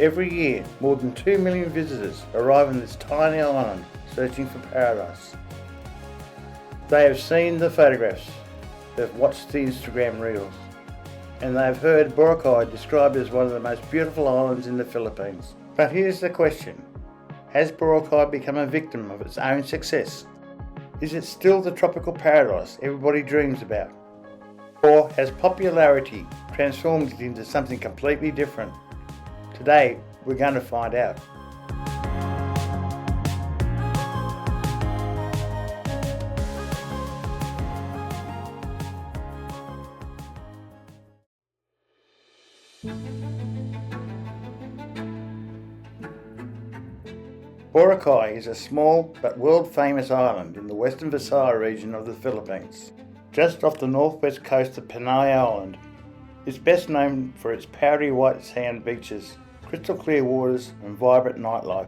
Every year, more than 2 million visitors arrive on this tiny island searching for paradise. They have seen the photographs, they've watched the Instagram reels, and they have heard Boracay described as one of the most beautiful islands in the Philippines. But here's the question: has Boracay become a victim of its own success? Is it still the tropical paradise everybody dreams about? Or has popularity transformed it into something completely different? Today, we're going to find out. Boracay is a small but world-famous island in the western Visayas region of the Philippines, just off the northwest coast of Panay Island. It's best known for its powdery white sand beaches, crystal clear waters and vibrant nightlife.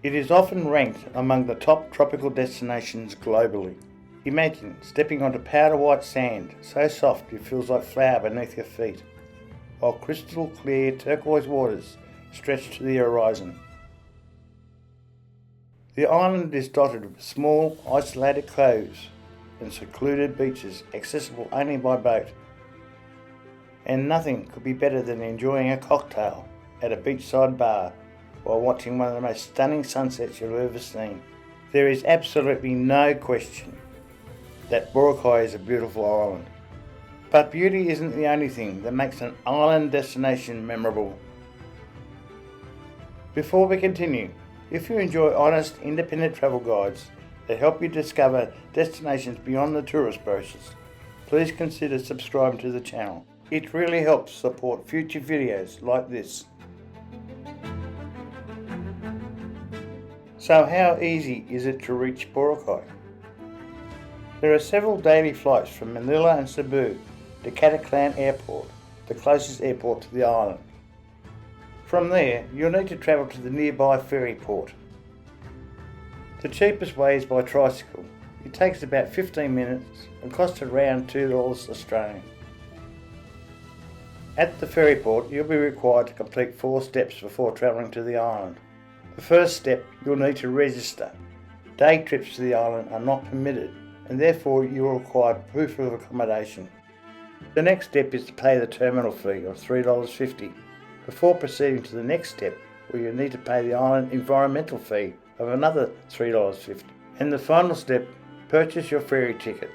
It is often ranked among the top tropical destinations globally. Imagine stepping onto powder white sand, so soft it feels like flour beneath your feet, while crystal clear turquoise waters stretch to the horizon. The island is dotted with small, isolated coves and secluded beaches accessible only by boat. And nothing could be better than enjoying a cocktail at a beachside bar while watching one of the most stunning sunsets you've ever seen. There is absolutely no question that Boracay is a beautiful island. But beauty isn't the only thing that makes an island destination memorable. Before we continue, if you enjoy honest, independent travel guides that help you discover destinations beyond the tourist brochures, please consider subscribing to the channel. It really helps support future videos like this. So how easy is it to reach Boracay? There are several daily flights from Manila and Cebu to Cataclan Airport, the closest airport to the island. From there, you'll need to travel to the nearby ferry port. The cheapest way is by tricycle. It takes about 15 minutes and costs around $2 Australian. At the ferry port, you'll be required to complete 4 steps before travelling to the island. The first step, you'll need to register. Day trips to the island are not permitted, and therefore you will require proof of accommodation. The next step is to pay the terminal fee of $3.50 before proceeding to the next step, where you need to pay the island environmental fee of another $3.50. And the final step, purchase your ferry ticket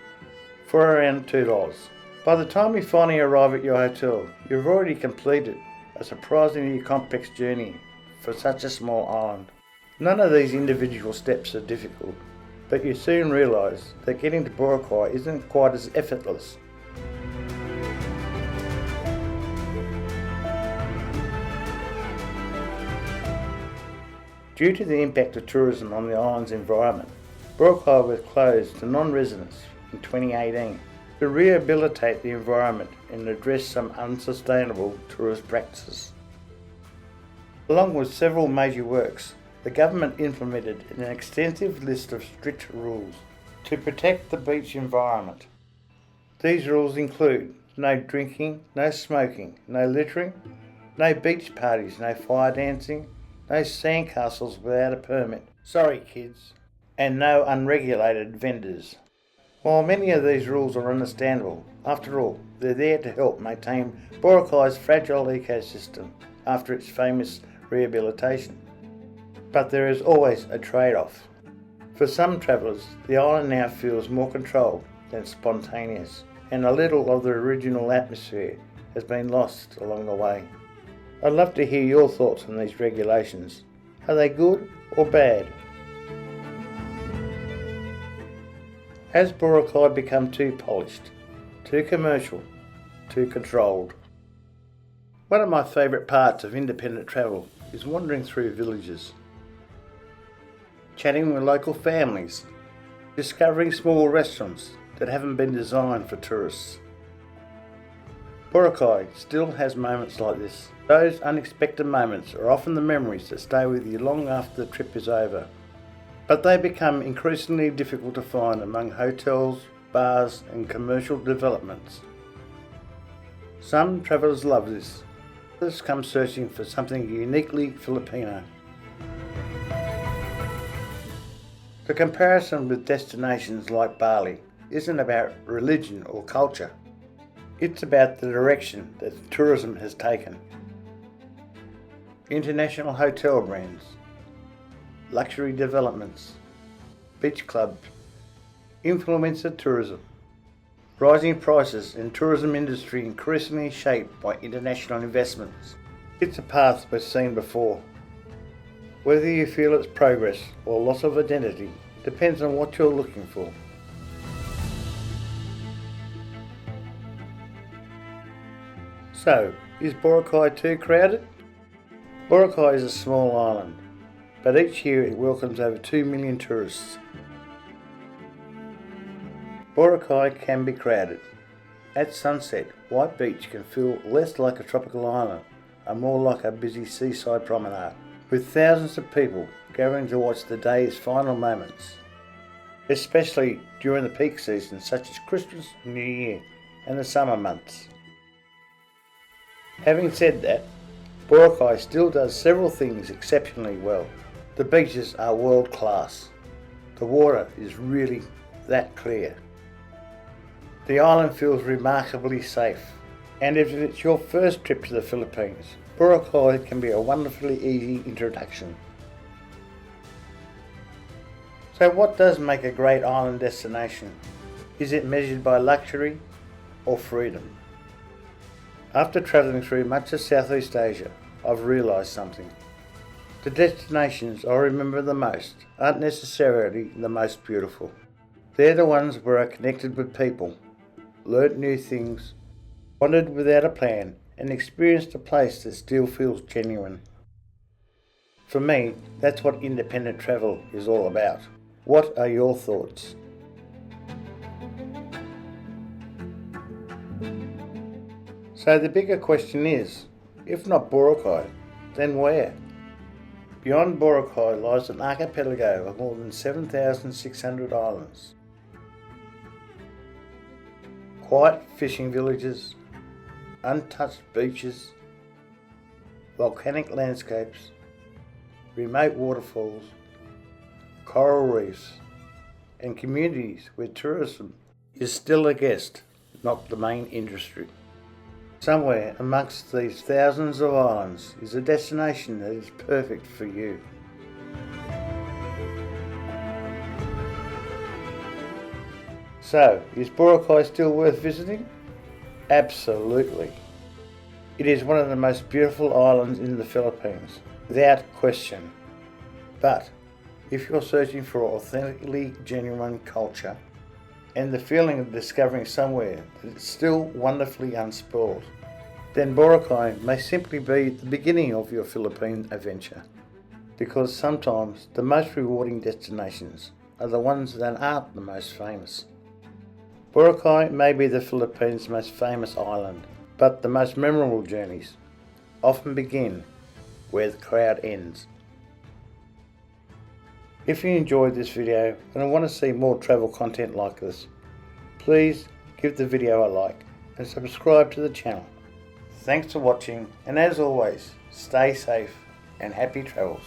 for around $2. By the time you finally arrive at your hotel, you've already completed a surprisingly complex journey for such a small island. None of these individual steps are difficult, but you soon realise that getting to Boracay isn't quite as effortless. Due to the impact of tourism on the island's environment, Boracay was closed to non-residents in 2018 to rehabilitate the environment and address some unsustainable tourist practices. Along with several major works, the government implemented an extensive list of strict rules to protect the beach environment. These rules include no drinking, no smoking, no littering, no beach parties, no fire dancing, no sandcastles without a permit, sorry kids, and no unregulated vendors. While many of these rules are understandable, after all, they're there to help maintain Boracay's fragile ecosystem after its famous rehabilitation. But there is always a trade-off. For some travellers, the island now feels more controlled than spontaneous, and a little of the original atmosphere has been lost along the way. I'd love to hear your thoughts on these regulations. Are they good or bad? Has Boracay become too polished, too commercial, too controlled? One of my favourite parts of independent travel is wandering through villages, chatting with local families, discovering small restaurants that haven't been designed for tourists. Boracay still has moments like this. Those unexpected moments are often the memories that stay with you long after the trip is over. But they become increasingly difficult to find among hotels, bars and commercial developments. Some travellers love this, Others come searching for something uniquely Filipino. The comparison with destinations like Bali isn't about religion or culture. It's about the direction that tourism has taken. International hotel brands, luxury developments, beach clubs, influencer tourism, rising prices in tourism industry increasingly shaped by international investments. It's a path we've seen before. Whether you feel it's progress or loss of identity depends on what you're looking for. So, is Boracay too crowded? Boracay is a small island, but each year it welcomes over 2 million tourists. Boracay can be crowded. At sunset, White Beach can feel less like a tropical island and more like a busy seaside promenade, with thousands of people gathering to watch the day's final moments, especially during the peak seasons such as Christmas, New Year and the summer months. Having said that, Boracay still does several things exceptionally well. The beaches are world class. The water is really that clear. The island feels remarkably safe, and if it's your first trip to the Philippines, Boracay can be a wonderfully easy introduction. So what does make a great island destination? Is it measured by luxury or freedom? After travelling through much of Southeast Asia, I've realised something. The destinations I remember the most aren't necessarily the most beautiful. They're the ones where I connected with people, learnt new things, wandered without a plan, and experienced a place that still feels genuine. For me, that's what independent travel is all about. What are your thoughts? So the bigger question is, if not Boracay, then where? Beyond Boracay lies an archipelago of more than 7,600 islands. Quiet fishing villages, untouched beaches, volcanic landscapes, remote waterfalls, coral reefs, and communities where tourism is still a guest, not the main industry. Somewhere amongst these thousands of islands is a destination that is perfect for you. So, is Boracay still worth visiting? Absolutely. It is one of the most beautiful islands in the Philippines, without question. But, if you're searching for authentically genuine culture, and the feeling of discovering somewhere that is still wonderfully unspoiled, then Boracay may simply be the beginning of your Philippine adventure. Because sometimes the most rewarding destinations are the ones that aren't the most famous. Boracay may be the Philippines' most famous island, but the most memorable journeys often begin where the crowd ends. If you enjoyed this video and want to see more travel content like this, please give the video a like and subscribe to the channel. Thanks for watching, and as always, stay safe and happy travels.